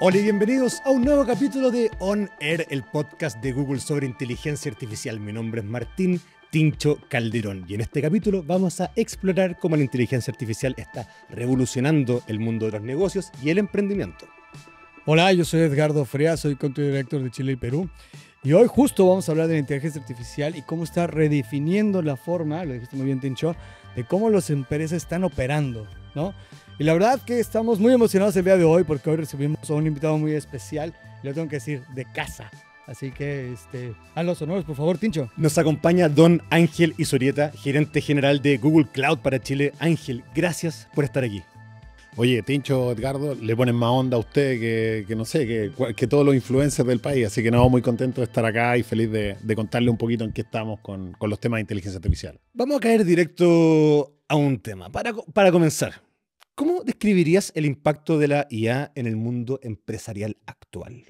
Hola y bienvenidos a un nuevo capítulo de On Air, el podcast de Google sobre inteligencia artificial. Mi nombre es Martín Tincho Calderón y en este capítulo vamos a explorar cómo la inteligencia artificial está revolucionando el mundo de los negocios y el emprendimiento. Hola, yo soy Edgardo Frías, soy Country Director de Chile y Perú. Y hoy justo vamos a hablar de la inteligencia artificial y cómo está redefiniendo la forma, lo dijiste muy bien, Tincho, de cómo las empresas están operando, ¿no? Y la verdad que estamos muy emocionados el día de hoy porque hoy recibimos a un invitado muy especial, y lo tengo que decir, de casa. Así que, haz los honores, por favor, Tincho. Nos acompaña Don Ángel Izurieta, gerente general de Google Cloud para Chile. Ángel, gracias por estar aquí. Oye, Tincho, Edgardo, le ponen más onda a usted que no sé, que todos los influencers del país. Así que no, muy contento de estar acá y feliz de contarle un poquito en qué estamos con los temas de inteligencia artificial. Vamos a caer directo a un tema. Para comenzar, ¿cómo describirías el impacto de la IA en el mundo empresarial actual?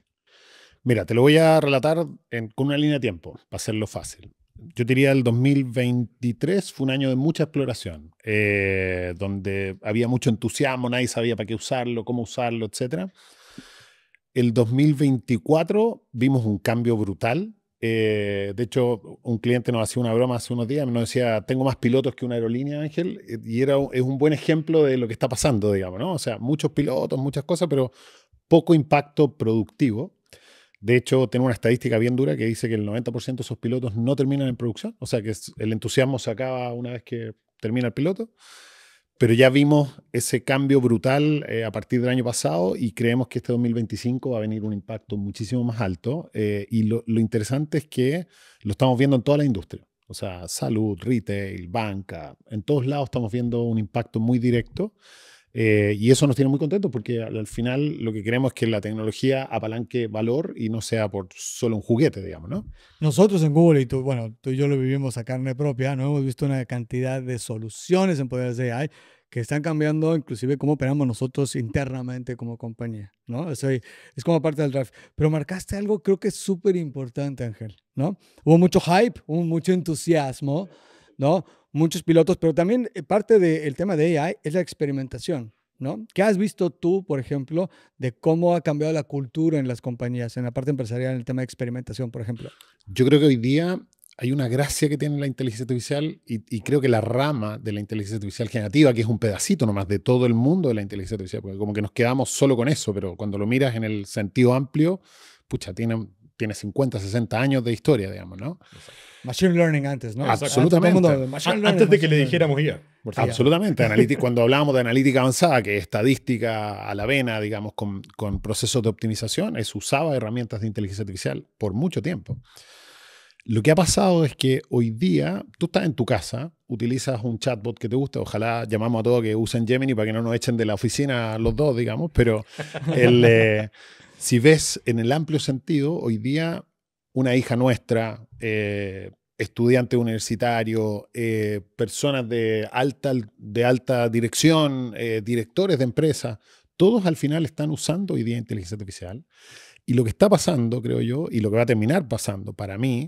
Mira, te lo voy a relatar con una línea de tiempo, para hacerlo fácil. Yo diría el 2023 fue un año de mucha exploración, donde había mucho entusiasmo, nadie sabía para qué usarlo, cómo usarlo, etc. El 2024 vimos un cambio brutal. De hecho, un cliente nos hacía una broma hace unos días, nos decía, tengo más pilotos que una aerolínea, Ángel, y es un buen ejemplo de lo que está pasando, digamos, ¿no? O sea, muchos pilotos, muchas cosas, pero poco impacto productivo. De hecho, tengo una estadística bien dura que dice que el 90% de esos pilotos no terminan en producción, o sea que el entusiasmo se acaba una vez que termina el piloto. Pero ya vimos ese cambio brutal a partir del año pasado y creemos que este 2025 va a venir un impacto muchísimo más alto. Y lo interesante es que lo estamos viendo en toda la industria. O sea, salud, retail, banca, en todos lados estamos viendo un impacto muy directo. Y eso nos tiene muy contentos porque al final lo que queremos es que la tecnología apalanque valor y no sea por solo un juguete, digamos, ¿no? Nosotros en Google, y tú, bueno, tú y yo lo vivimos a carne propia, ¿no? Hemos visto una cantidad de soluciones en poderes de AI que están cambiando inclusive cómo operamos nosotros internamente como compañía, ¿no? Eso es como parte del drive. Pero marcaste algo creo que es súper importante, Ángel, ¿no? Hubo mucho hype, hubo mucho entusiasmo, ¿no? Muchos pilotos, pero también parte del tema de AI es la experimentación, ¿no? ¿Qué has visto tú, por ejemplo, de cómo ha cambiado la cultura en las compañías, en la parte empresarial, en el tema de experimentación, por ejemplo? Yo creo que hoy día hay una gracia que tiene la inteligencia artificial y creo que la rama de la inteligencia artificial generativa, que es un pedacito nomás de todo el mundo de la inteligencia artificial, porque como que nos quedamos solo con eso, pero cuando lo miras en el sentido amplio, pucha, tiene 50, 60 años de historia, digamos, ¿no? Machine learning antes, ¿no? Absolutamente. Antes de que le dijéramos IA. Absolutamente. Cuando hablábamos de analítica avanzada, que es estadística a la vena, digamos, con procesos de optimización, usaba herramientas de inteligencia artificial por mucho tiempo. Lo que ha pasado es que hoy día tú estás en tu casa, utilizas un chatbot que te gusta, ojalá llamamos a todos que usen Gemini para que no nos echen de la oficina los dos, digamos, pero si ves en el amplio sentido, hoy día una hija nuestra, estudiante universitario, personas de alta dirección, directores de empresas, todos al final están usando hoy día inteligencia artificial. Y lo que está pasando, creo yo, y lo que va a terminar pasando para mí,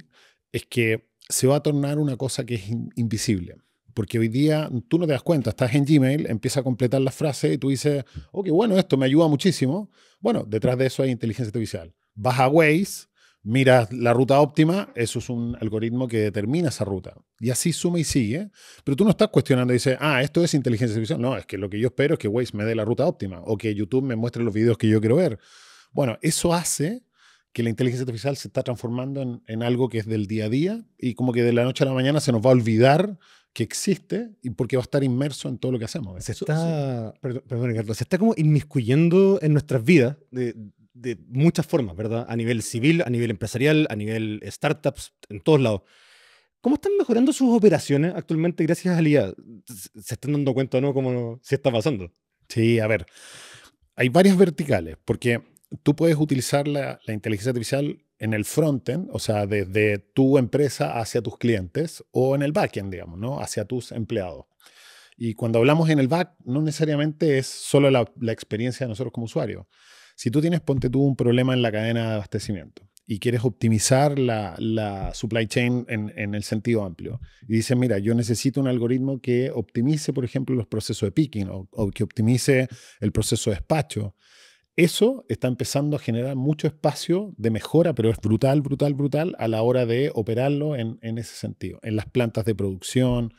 es que se va a tornar una cosa que es invisible. Porque hoy día tú no te das cuenta, estás en Gmail, empiezas a completar las frases y tú dices, oh, qué bueno, esto me ayuda muchísimo. Bueno, detrás de eso hay inteligencia artificial. Vas a Waze, miras la ruta óptima, eso es un algoritmo que determina esa ruta. Y así suma y sigue. Pero tú no estás cuestionando y dices, esto es inteligencia artificial. No, es que lo que yo espero es que Waze me dé la ruta óptima o que YouTube me muestre los videos que yo quiero ver. Bueno, eso hace que la inteligencia artificial se está transformando en algo que es del día a día y como que de la noche a la mañana se nos va a olvidar que existe y porque va a estar inmerso en todo lo que hacemos. Perdón, Ricardo, se está como inmiscuyendo en nuestras vidas de muchas formas, ¿verdad? A nivel civil, a nivel empresarial, a nivel startups, en todos lados. ¿Cómo están mejorando sus operaciones actualmente gracias a la IA? ¿Se están dando cuenta o no cómo se está pasando? Sí, a ver, hay varias verticales, porque tú puedes utilizar la inteligencia artificial en el frontend, o sea, desde tu empresa hacia tus clientes, o en el backend, digamos, ¿no? Hacia tus empleados. Y cuando hablamos en el back, no necesariamente es solo la experiencia de nosotros como usuarios. Si tú tienes, ponte tú, un problema en la cadena de abastecimiento y quieres optimizar la supply chain en el sentido amplio, y dices, mira, yo necesito un algoritmo que optimice, por ejemplo, los procesos de picking o que optimice el proceso de despacho, eso está empezando a generar mucho espacio de mejora, pero es brutal, brutal, brutal a la hora de operarlo en ese sentido. En las plantas de producción,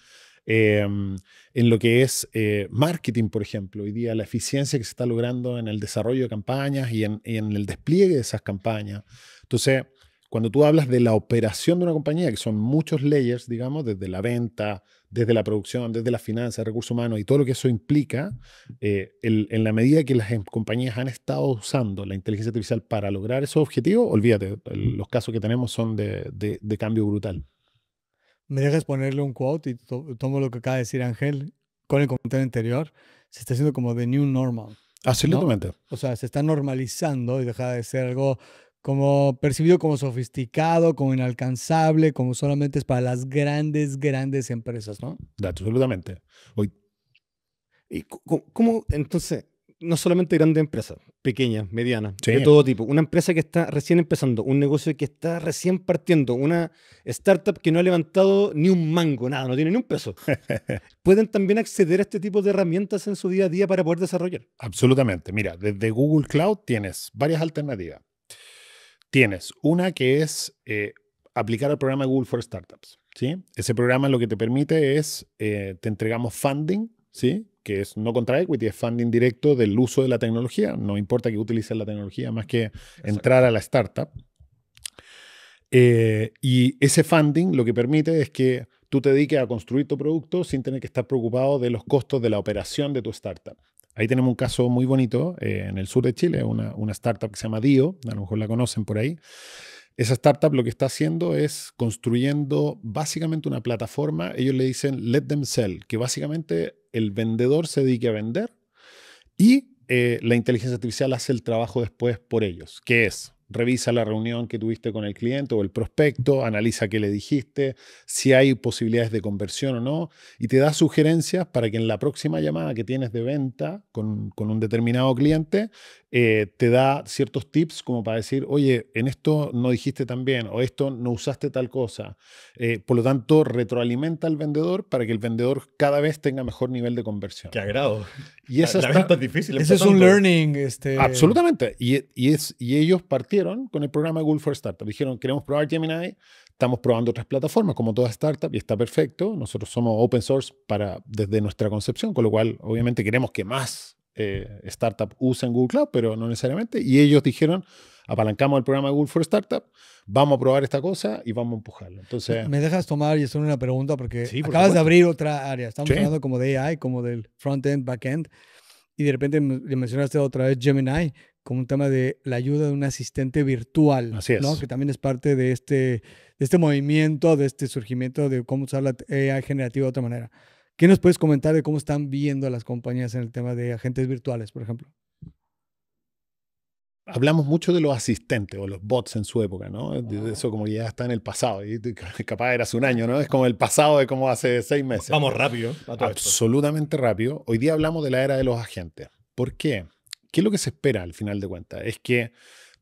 en lo que es marketing, por ejemplo. Hoy día la eficiencia que se está logrando en el desarrollo de campañas y en el despliegue de esas campañas. Entonces, cuando tú hablas de la operación de una compañía, que son muchos layers, digamos, desde la venta, desde la producción, desde las finanzas, recursos humanos y todo lo que eso implica, en la medida que las compañías han estado usando la inteligencia artificial para lograr esos objetivos, olvídate, los casos que tenemos son de cambio brutal. ¿Me dejas ponerle un quote y tomo lo que acaba de decir Ángel con el comentario anterior? Se está haciendo como the new normal. Absolutamente. ¿No? O sea, se está normalizando y deja de ser algo como percibido como sofisticado, como inalcanzable, como solamente es para las grandes, grandes empresas, ¿no? Absolutamente. Hoy, ¿Y cómo entonces, no solamente grandes empresas, pequeñas, medianas, Sí. de todo tipo, una empresa que está recién empezando, un negocio que está recién partiendo, una startup que no ha levantado ni un mango, nada, no tiene ni un peso, pueden también acceder a este tipo de herramientas en su día a día para poder desarrollar? absolutamente. Mira, desde Google Cloud tienes varias alternativas. Tienes una que es aplicar el programa Google for Startups, ¿sí? Ese programa lo que te permite es, te entregamos funding, ¿sí? Que es no contra equity, es funding directo del uso de la tecnología. No importa que utilices la tecnología, más que entrar a la startup. Y ese funding lo que permite es que tú te dediques a construir tu producto sin tener que estar preocupado de los costos de la operación de tu startup. Ahí tenemos un caso muy bonito en el sur de Chile, una startup que se llama Dio, a lo mejor la conocen por ahí. Esa startup lo que está haciendo es construyendo básicamente una plataforma, ellos le dicen let them sell, que básicamente el vendedor se dedique a vender y la inteligencia artificial hace el trabajo después por ellos, que es revisa la reunión que tuviste con el cliente o el prospecto, analiza qué le dijiste, si hay posibilidades de conversión o no, y te da sugerencias para que en la próxima llamada que tienes de venta con un determinado cliente, te da ciertos tips como para decir, oye, en esto no dijiste tan bien o esto no usaste tal cosa. Por lo tanto, retroalimenta al vendedor para que el vendedor cada vez tenga mejor nivel de conversión. ¡Qué agrado! Y esa La está- venta es difícil. Ese es un learning. Absolutamente. Y ellos partieron con el programa Google for Startup. Dijeron, queremos probar Gemini, estamos probando otras plataformas como toda startup y está perfecto. Nosotros somos open source desde nuestra concepción, con lo cual obviamente queremos que más startups usen Google Cloud, pero no necesariamente. Y ellos dijeron, apalancamos el programa Google for Startup, vamos a probar esta cosa y vamos a empujarlo. Entonces, ¿Me dejas tomar y hacer una pregunta? Porque Sí, por acabas de supuesto. abrir otra área. Estamos Sí. hablando como de AI, como del front-end, back-end. Y de repente le mencionaste otra vez Gemini como un tema de la ayuda de un asistente virtual. Así es. ¿No? Que también es parte de este movimiento, de este surgimiento de cómo usar la AI generativa de otra manera. ¿Qué nos puedes comentar de cómo están viendo las compañías en el tema de agentes virtuales, por ejemplo? hablamos mucho de los asistentes o los bots en su época, ¿no? De eso como que ya está en el pasado. Y capaz era hace un año, ¿no? Es como el pasado de como hace 6 meses. Vamos rápido a todo esto. Absolutamente rápido. Hoy día hablamos de la era de los agentes. ¿Por qué? ¿Qué es lo que se espera al final de cuentas? Es que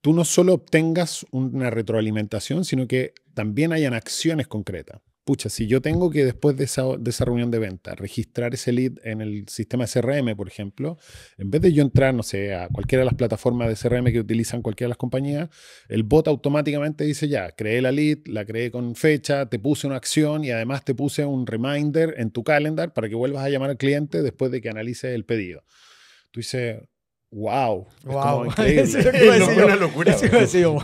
tú no solo obtengas una retroalimentación, sino que también hayan acciones concretas. Pucha, si yo tengo que después de esa reunión de venta registrar ese lead en el sistema de CRM, por ejemplo, en vez de yo entrar, no sé, a cualquiera de las plataformas de CRM que utilizan cualquiera de las compañías, el bot automáticamente dice ya, creé la lead, la creé con fecha, te puse una acción y además te puse un reminder en tu calendar para que vuelvas a llamar al cliente después de que analice el pedido. Tú dices, wow, es como increíble. Eso es lo que iba a decir yo. Una locura. Eso iba a decir yo, wow.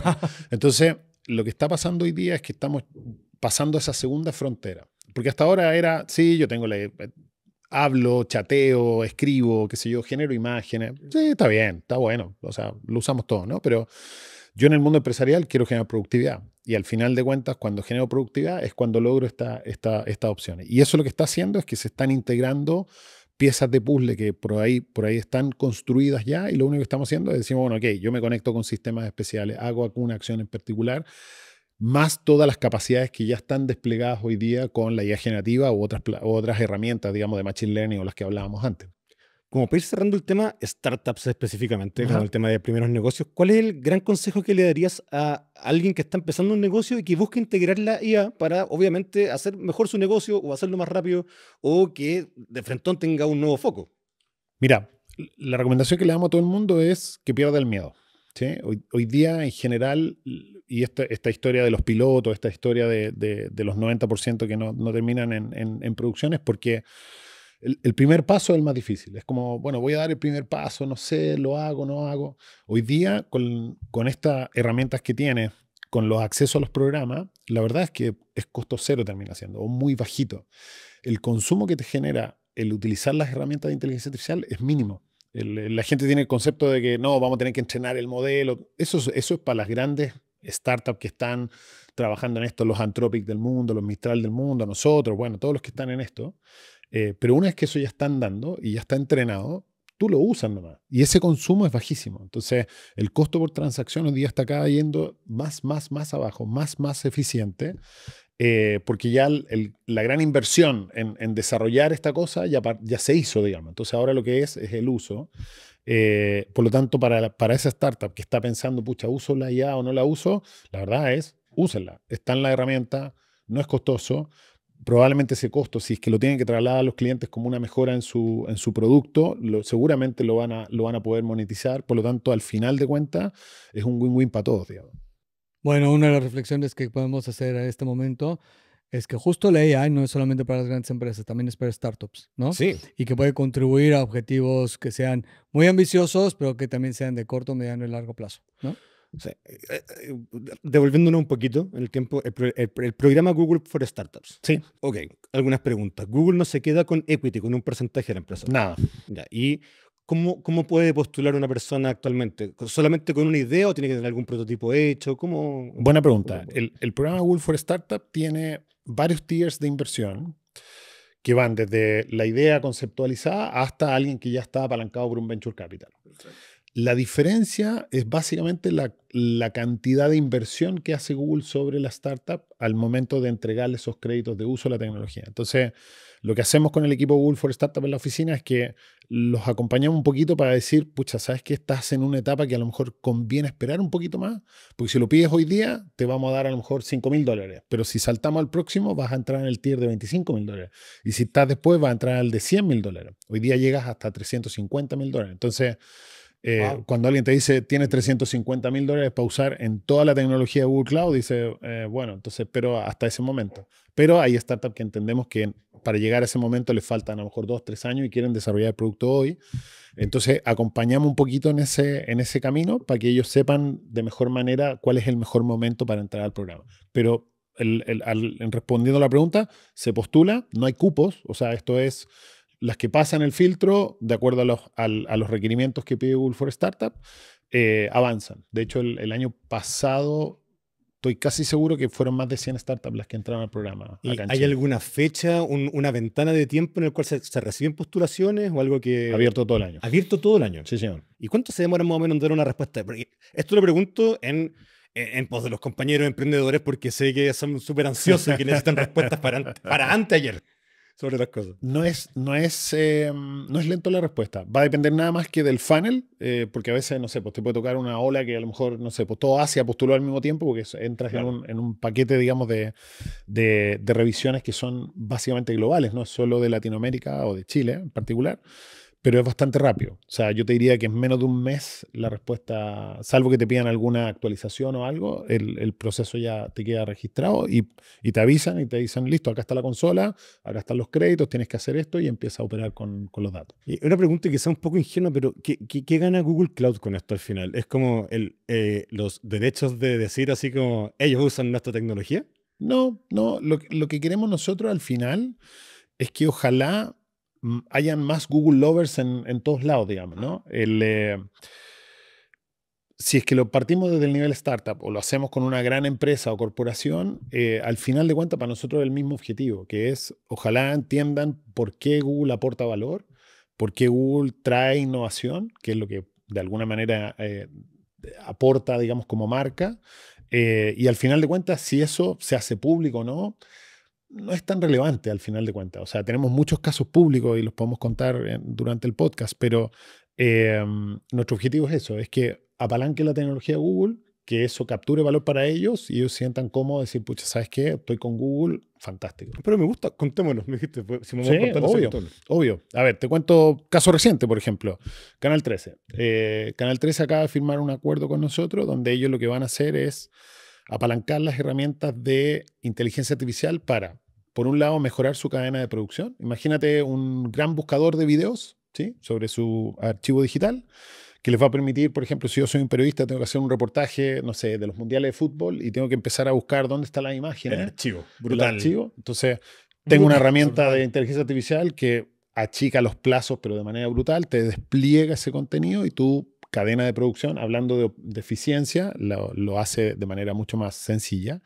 Entonces, lo que está pasando hoy día es que estamos pasando esa segunda frontera. Porque hasta ahora era, sí, yo tengo hablo, chateo, escribo, qué sé yo, genero imágenes. Sí, está bien, está bueno. O sea, lo usamos todo, ¿no? Pero yo en el mundo empresarial quiero generar productividad. Y al final de cuentas, cuando genero productividad es cuando logro estas opciones. Y eso lo que está haciendo es que se están integrando piezas de puzzle que por ahí están construidas ya y lo único que estamos haciendo es decir, bueno, ok, yo me conecto con sistemas especiales, hago alguna acción en particular, más todas las capacidades que ya están desplegadas hoy día con la IA generativa u otras herramientas, digamos, de Machine Learning o las que hablábamos antes. Como para ir cerrando el tema startups específicamente, Ajá. como el tema de primeros negocios, ¿cuál es el gran consejo que le darías a alguien que está empezando un negocio y que busca integrar la IA para, obviamente, hacer mejor su negocio o hacerlo más rápido o que de frentón tenga un nuevo foco? Mira, la recomendación que le damos a todo el mundo es que pierda el miedo. ¿Sí? Hoy día, en general, y esta historia de los pilotos, esta historia de los 90% que no terminan en producción, es porque el primer paso es el más difícil. Es como, bueno, voy a dar el primer paso, no sé, lo hago, no hago. Hoy día, con estas herramientas que tiene, con los accesos a los programas, la verdad es que es costo cero termina siendo, o muy bajito. El consumo que te genera el utilizar las herramientas de inteligencia artificial es mínimo. La gente tiene el concepto de que no, vamos a tener que entrenar el modelo. Eso es para las grandes startups que están trabajando en esto, los Anthropic del mundo, los Mistral del mundo, nosotros, bueno, todos los que están en esto. Pero una vez que eso ya está andando y ya está entrenado, tú lo usas nomás. Y ese consumo es bajísimo. Entonces, el costo por transacción hoy día está cada yendo más abajo, más eficiente. Porque ya la gran inversión en desarrollar esta cosa ya se hizo, digamos. Entonces ahora lo que es el uso. Por lo tanto, para esa startup que está pensando, pucha, ¿uso la IA o no la uso? La verdad es, úsenla. Está en la herramienta, no es costoso. Probablemente ese costo, si es que lo tienen que trasladar a los clientes como una mejora en su producto, seguramente lo van a poder monetizar. Por lo tanto, al final de cuentas, es un win-win para todos, digamos. Bueno, una de las reflexiones que podemos hacer a este momento es que justo la AI no es solamente para las grandes empresas, también es para startups, ¿no? Sí. Y que puede contribuir a objetivos que sean muy ambiciosos, pero que también sean de corto, mediano y largo plazo, ¿no? Sí. Devolviéndonos un poquito en el tiempo, el programa Google for Startups. Sí. Ok, algunas preguntas. Google no se queda con equity, con un porcentaje de la empresa. Nada. Ya, ¿y cómo puede postular una persona actualmente? ¿Solamente con una idea o tiene que tener algún prototipo hecho? Buena pregunta. El programa Google for Startup tiene varios tiers de inversión que van desde la idea conceptualizada hasta alguien que ya está apalancado por un venture capital. La diferencia es básicamente la cantidad de inversión que hace Google sobre la startup al momento de entregarle esos créditos de uso a la tecnología. Entonces, lo que hacemos con el equipo Google for Startup en la oficina es que los acompañamos un poquito para decir, pucha, ¿sabes que estás en una etapa que a lo mejor conviene esperar un poquito más? Porque si lo pides hoy día, te vamos a dar a lo mejor $5,000. Pero si saltamos al próximo, vas a entrar en el tier de $25,000. Y si estás después, vas a entrar al de $100,000. Hoy día llegas hasta $350,000. Entonces, Wow. cuando alguien te dice tienes $350,000 para usar en toda la tecnología de Google Cloud, dice, bueno, entonces espero hasta ese momento. Pero hay startups que entendemos que para llegar a ese momento les faltan a lo mejor 2-3 años y quieren desarrollar el producto hoy. Entonces acompañamos un poquito en ese camino para que ellos sepan de mejor manera cuál es el mejor momento para entrar al programa. Pero respondiendo a la pregunta, se postula, no hay cupos, o sea, esto es las que pasan el filtro, de acuerdo a los requerimientos que pide Google for Startup, avanzan. De hecho, el año pasado, estoy casi seguro que fueron más de 100 startups las que entraron al programa. ¿Y Acá en hay Chile. alguna fecha, una ventana de tiempo en el cual se reciben postulaciones o algo que... Abierto todo el año. Abierto todo el año. Sí, señor. ¿Y cuánto se demora más o menos en dar una respuesta? Porque esto lo pregunto en pos de los compañeros emprendedores porque sé que son súper ansiosos y que necesitan respuestas para anteayer sobre las cosas. No es lento la respuesta. Va a depender nada más que del funnel, porque a veces, no sé, pues te puede tocar una ola que a lo mejor, no sé, pues todo Asia postuló al mismo tiempo porque entras Claro. en un paquete, digamos, de revisiones que son básicamente globales, no solo de Latinoamérica o de Chile en particular. Pero es bastante rápido. O sea, yo te diría que en menos de un mes la respuesta, salvo que te pidan alguna actualización o algo, el proceso ya te queda registrado y te avisan y te dicen, listo, acá está la consola, acá están los créditos, tienes que hacer esto y empieza a operar con los datos. Y una pregunta que sea un poco ingenua, pero ¿qué gana Google Cloud con esto al final? ¿Es como los derechos de decir así como ellos usan nuestra tecnología? No, lo que queremos nosotros al final es que ojalá hayan más Google lovers en todos lados, digamos, ¿no? Si es que lo partimos desde el nivel startup o lo hacemos con una gran empresa o corporación, al final de cuentas para nosotros es el mismo objetivo, que es ojalá entiendan por qué Google aporta valor, por qué Google trae innovación, que es lo que de alguna manera aporta, digamos, como marca. Y al final de cuentas, si eso se hace público o no, no es tan relevante al final de cuentas. O sea, tenemos muchos casos públicos y los podemos contar durante el podcast, pero nuestro objetivo es eso, es que apalanque la tecnología de Google, que eso capture valor para ellos y ellos sientan cómodos decir, pucha, ¿sabes qué? Estoy con Google, fantástico. Pero me gusta, contémoslo, me dijiste, si me Sí, voy a contar, obvio, obvio. A ver, te cuento caso reciente, por ejemplo. Canal 13. Canal 13 acaba de firmar un acuerdo con nosotros donde ellos lo que van a hacer es apalancar las herramientas de inteligencia artificial para, por un lado, mejorar su cadena de producción. Imagínate un gran buscador de videos, ¿sí? Sobre su archivo digital, que les va a permitir, por ejemplo, si yo soy un periodista, tengo que hacer un reportaje, no sé, de los mundiales de fútbol y tengo que empezar a buscar dónde está la imagen. El archivo, El brutal. archivo. Entonces, tengo una herramienta brutal. de inteligencia artificial que achica los plazos, pero de manera brutal, te despliega ese contenido y tu cadena de producción, hablando de eficiencia, lo hace de manera mucho más sencilla.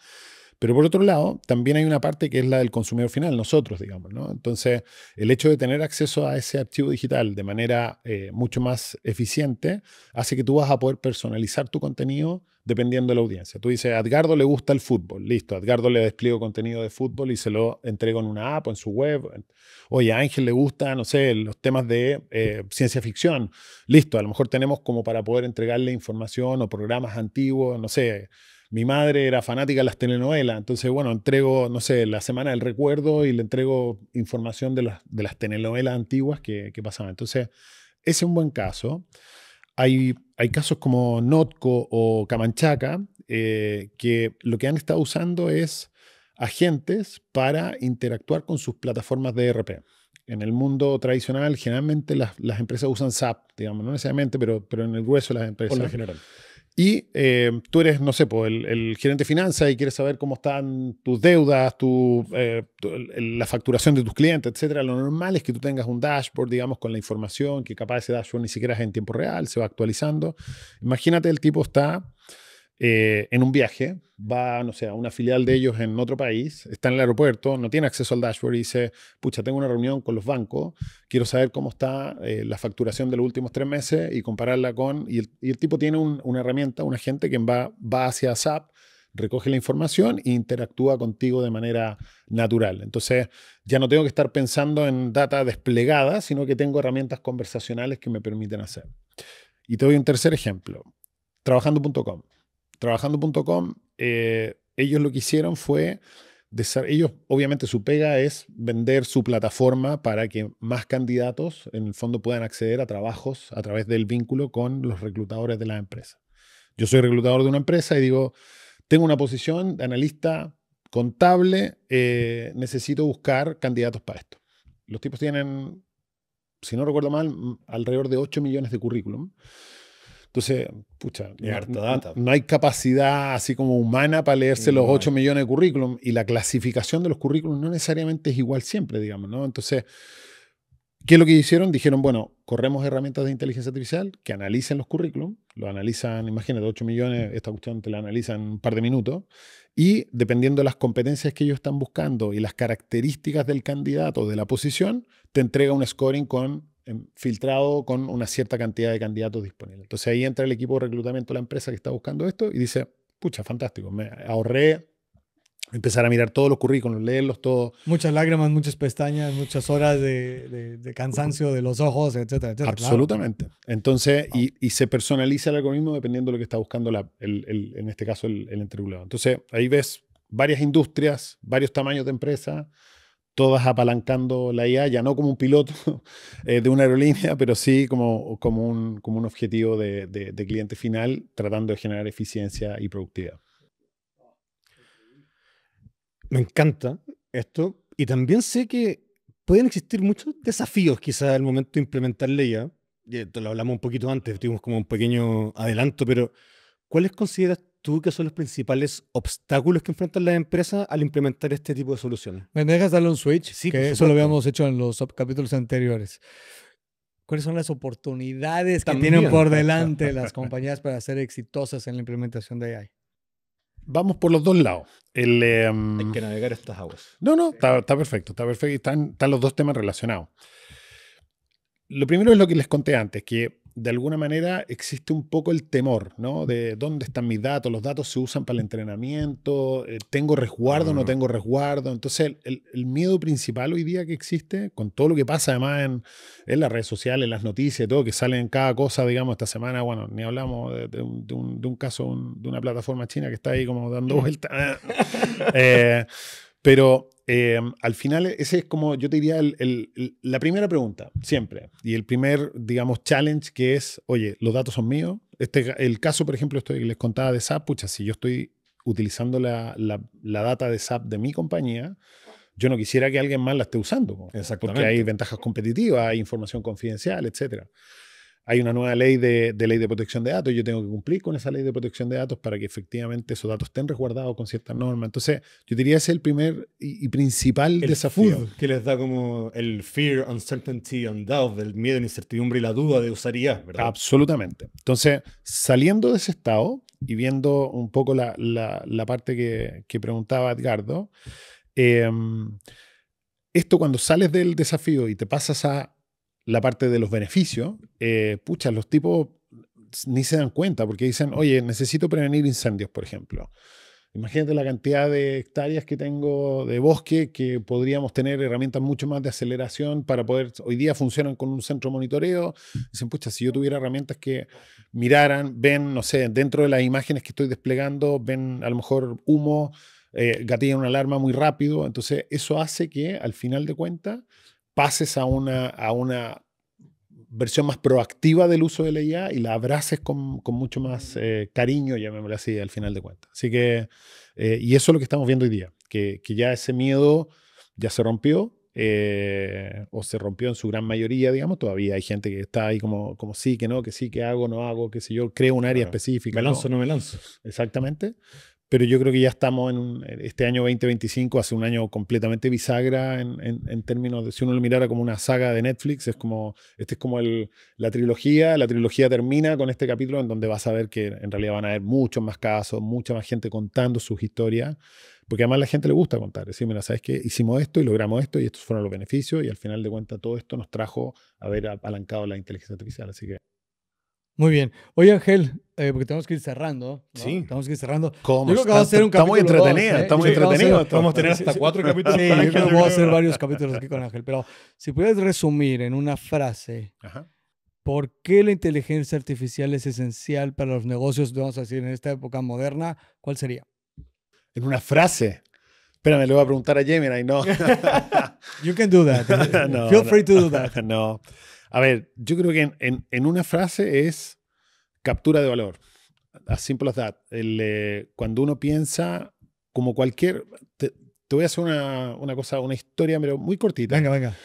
Pero por otro lado, también hay una parte que es la del consumidor final, nosotros, digamos, ¿no? Entonces, el hecho de tener acceso a ese archivo digital de manera mucho más eficiente hace que tú vas a poder personalizar tu contenido dependiendo de la audiencia. Tú dices, a Edgardo le gusta el fútbol, listo, a Edgardo le despliego contenido de fútbol y se lo entrego en una app o en su web. Oye, a Ángel le gusta, no sé, los temas de ciencia ficción, listo, a lo mejor tenemos como para poder entregarle información o programas antiguos, no sé. Mi madre era fanática de las telenovelas, entonces, bueno, entrego, no sé, la Semana del Recuerdo y le entrego información de las telenovelas antiguas que pasaban. Entonces, ese es un buen caso. Hay casos como Notco o Camanchaca que lo que han estado usando es agentes para interactuar con sus plataformas de ERP. En el mundo tradicional, generalmente las empresas usan SAP, digamos, no necesariamente, pero en el grueso de las empresas. Por lo general. Y tú eres, no sé, el gerente de finanzas y quieres saber cómo están tus deudas, la facturación de tus clientes, etcétera. Lo normal es que tú tengas un dashboard, digamos, con la información, que capaz ese dashboard ni siquiera es en tiempo real, se va actualizando. Imagínate, el tipo está en un viaje, va, no sé, a una filial de ellos en otro país, está en el aeropuerto, no tiene acceso al dashboard y dice, pucha, tengo una reunión con los bancos, quiero saber cómo está la facturación de los últimos 3 meses y compararla con... Y el tipo tiene una herramienta, un agente que va hacia SAP, recoge la información e interactúa contigo de manera natural. Entonces, ya no tengo que estar pensando en data desplegada, sino que tengo herramientas conversacionales que me permiten hacer. Y te doy un tercer ejemplo. Trabajando.com. Trabajando.com, ellos lo que hicieron fue, ellos obviamente su pega es vender su plataforma para que más candidatos en el fondo puedan acceder a trabajos a través del vínculo con los reclutadores de la empresa. Yo soy reclutador de una empresa y digo, tengo una posición de analista contable, necesito buscar candidatos para esto. Los tipos tienen, si no recuerdo mal, alrededor de 8 millones de currículum. Entonces, pucha, no hay capacidad así como humana para leerse los 8 millones de currículum y la clasificación de los currículums no necesariamente es igual siempre, digamos, ¿no? Entonces, ¿qué es lo que hicieron? Dijeron, bueno, corremos herramientas de inteligencia artificial que analicen los currículums, lo analizan, imagínate, 8 millones, esta cuestión te la analizan en un par de minutos, y dependiendo de las competencias que ellos están buscando y las características del candidato de la posición, te entrega un scoring filtrado con una cierta cantidad de candidatos disponibles. Entonces ahí entra el equipo de reclutamiento de la empresa que está buscando esto y dice, pucha, fantástico, me ahorré empezar a mirar todos los currículos, leerlos todos. Muchas lágrimas, muchas pestañas, muchas horas de cansancio de los ojos, etcétera, etcétera. Absolutamente. Claro. Entonces, y se personaliza el algoritmo dependiendo de lo que está buscando en este caso el entrevistado. Entonces ahí ves varias industrias, varios tamaños de empresas, todas apalancando la IA, ya no como un piloto de una aerolínea, pero sí como un objetivo de cliente final, tratando de generar eficiencia y productividad. Me encanta esto. Y también sé que pueden existir muchos desafíos quizás al momento de implementar la IA. Lo hablamos un poquito antes, tuvimos como un pequeño adelanto, pero ¿cuáles consideras tú que son los principales obstáculos que enfrentan las empresas al implementar este tipo de soluciones? ¿Me dejas darle un switch? Sí, que eso lo habíamos hecho en los capítulos anteriores. ¿Cuáles son las oportunidades que tienen por delante las compañías para ser exitosas en la implementación de AI? Vamos por los dos lados. Hay que navegar estas aguas. No, está perfecto, están los dos temas relacionados. Lo primero es lo que les conté antes, que de alguna manera existe un poco el temor, ¿no? De dónde están mis datos, los datos se usan para el entrenamiento, tengo resguardo, no tengo resguardo. Entonces el miedo principal hoy día que existe, con todo lo que pasa además en las redes sociales, en las noticias, todo que sale en cada cosa, digamos, esta semana, bueno, ni hablamos de un caso, de una plataforma china que está ahí como dando vueltas. Pero al final ese es como, yo te diría, la primera pregunta, siempre. Y el primer, digamos, challenge que es, oye, los datos son míos. El caso, por ejemplo, esto que les contaba de SAP, pucha, si yo estoy utilizando la data de SAP de mi compañía, yo no quisiera que alguien más la esté usando. Porque hay ventajas competitivas, hay información confidencial, etcétera. Hay una nueva ley de protección de datos y yo tengo que cumplir con esa ley de protección de datos para que efectivamente esos datos estén resguardados con ciertas normas. Entonces, yo diría que ese es el primer y principal desafío. Food, que les da como el fear, uncertainty and doubt, del miedo, la incertidumbre y la duda de usar IA, ¿verdad? Absolutamente. Entonces, saliendo de ese estado y viendo un poco la parte que preguntaba Edgardo, esto cuando sales del desafío y te pasas a la parte de los beneficios, pucha, los tipos ni se dan cuenta porque dicen, oye, necesito prevenir incendios, por ejemplo. Imagínate la cantidad de hectáreas que tengo de bosque que podríamos tener herramientas mucho más de aceleración para poder, hoy día funcionan con un centro de monitoreo. Dicen, pucha, si yo tuviera herramientas que miraran, ven, no sé, dentro de las imágenes que estoy desplegando, ven a lo mejor humo, gatillan una alarma muy rápido. Entonces, eso hace que al final de cuentas pases a una versión más proactiva del uso de la IA y la abraces con mucho más cariño, llamémoslo así, al final de cuentas. Así que, y eso es lo que estamos viendo hoy día, que ya ese miedo ya se rompió, o se rompió en su gran mayoría, digamos. Todavía hay gente que está ahí como sí, que no, que sí, que hago, no hago, qué sé yo, creo un área específica. Me lanzo, no me lanzo. Exactamente. Pero yo creo que ya estamos en este año 2025, hace un año completamente bisagra en términos de, si uno lo mirara como una saga de Netflix, es como la trilogía. La trilogía termina con este capítulo en donde vas a ver que en realidad van a haber muchos más casos, mucha más gente contando sus historias, porque además a la gente le gusta contar. Decir, mira, ¿sabes qué? Hicimos esto y logramos esto y estos fueron los beneficios y al final de cuentas todo esto nos trajo a haber apalancado la inteligencia artificial. Así que... Muy bien. Oye, Ángel, porque tenemos que ir cerrando, ¿no? Sí. Tenemos que ir cerrando. ¿Cómo? Yo creo que vamos a hacer un Estamos capítulo entretenidos, dos, estamos Sí, entretenidos. Vamos a tener hasta 4 capítulos. Sí, con yo Ángel, creo que yo vamos a creo. hacer varios capítulos aquí con Ángel. Pero si pudieras resumir en una frase, Ajá. ¿por qué la inteligencia artificial es esencial para los negocios, vamos a decir, en esta época moderna? ¿Cuál sería? En una frase. Espérame, le voy a preguntar a Gemini, no. You can do that. No, Feel free to do that. No. A ver, yo creo que en una frase es captura de valor. As simple as that. Cuando uno piensa como cualquier... Te voy a hacer una historia, pero muy cortita. Venga.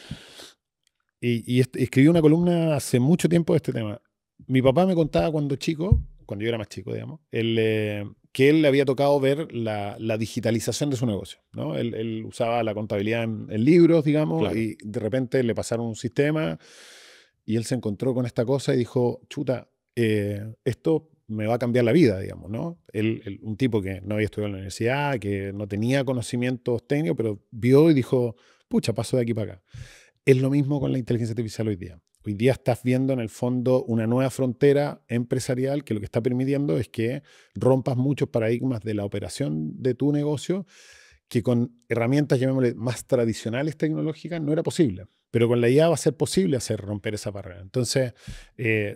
Y escribí una columna hace mucho tiempo de este tema. Mi papá me contaba cuando yo era más chico, digamos, que él le había tocado ver la digitalización de su negocio, ¿no? Él usaba la contabilidad en libros, digamos, Claro. y de repente le pasaron un sistema y él se encontró con esta cosa y dijo, chuta, esto me va a cambiar la vida, digamos, ¿no? Un tipo que no había estudiado en la universidad, que no tenía conocimientos técnicos, pero vio y dijo, pucha, paso de aquí para acá. Es lo mismo con la inteligencia artificial hoy día. Hoy día estás viendo en el fondo una nueva frontera empresarial que lo que está permitiendo es que rompas muchos paradigmas de la operación de tu negocio que con herramientas, llamémosle, más tradicionales tecnológicas no era posible. Pero con la IA va a ser posible romper esa barrera. Entonces,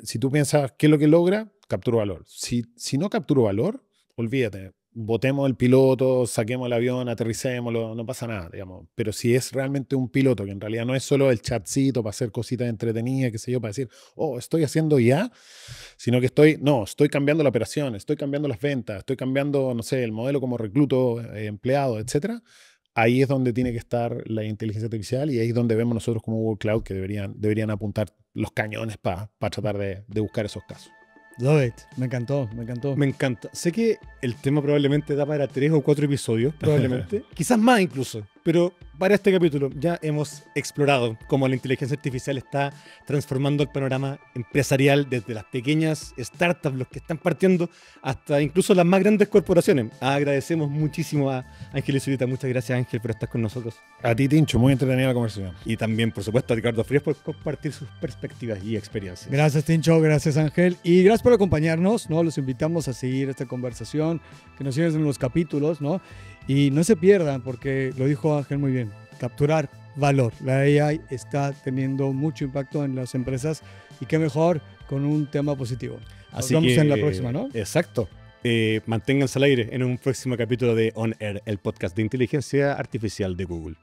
si tú piensas qué es lo que logra, capturo valor. Si no capturo valor, olvídate. Botemos el piloto, saquemos el avión, aterricémoslo, no pasa nada, digamos. Pero si es realmente un piloto, que en realidad no es solo el chatcito para hacer cositas entretenidas, qué sé yo, para decir, oh, estoy haciendo IA, sino que estoy cambiando la operación, estoy cambiando las ventas, estoy cambiando, no sé, el modelo como recluto empleados, etcétera. Ahí es donde tiene que estar la inteligencia artificial y ahí es donde vemos nosotros como Google Cloud que deberían apuntar los cañones para tratar de buscar esos casos. Love it. Me encantó. Me encanta. Sé que el tema probablemente da para 3 o 4 episodios, probablemente. Quizás más incluso. Pero para este capítulo ya hemos explorado cómo la inteligencia artificial está transformando el panorama empresarial desde las pequeñas startups, los que están partiendo, hasta incluso las más grandes corporaciones. Agradecemos muchísimo a Ángel y Zurita. Muchas gracias, Ángel, por estar con nosotros. A ti, Tincho, muy entretenida la conversación. Y también, por supuesto, a Ricardo Frías por compartir sus perspectivas y experiencias. Gracias, Tincho, gracias, Ángel. Y gracias por acompañarnos, ¿no? Los invitamos a seguir esta conversación, que nos sigan en los capítulos, ¿no? Y no se pierdan, porque lo dijo Ángel muy bien, capturar valor. La AI está teniendo mucho impacto en las empresas y qué mejor con un tema positivo. Nos vemos en la próxima, ¿no? Exacto. Manténganse al aire en un próximo capítulo de On Air, el podcast de inteligencia artificial de Google.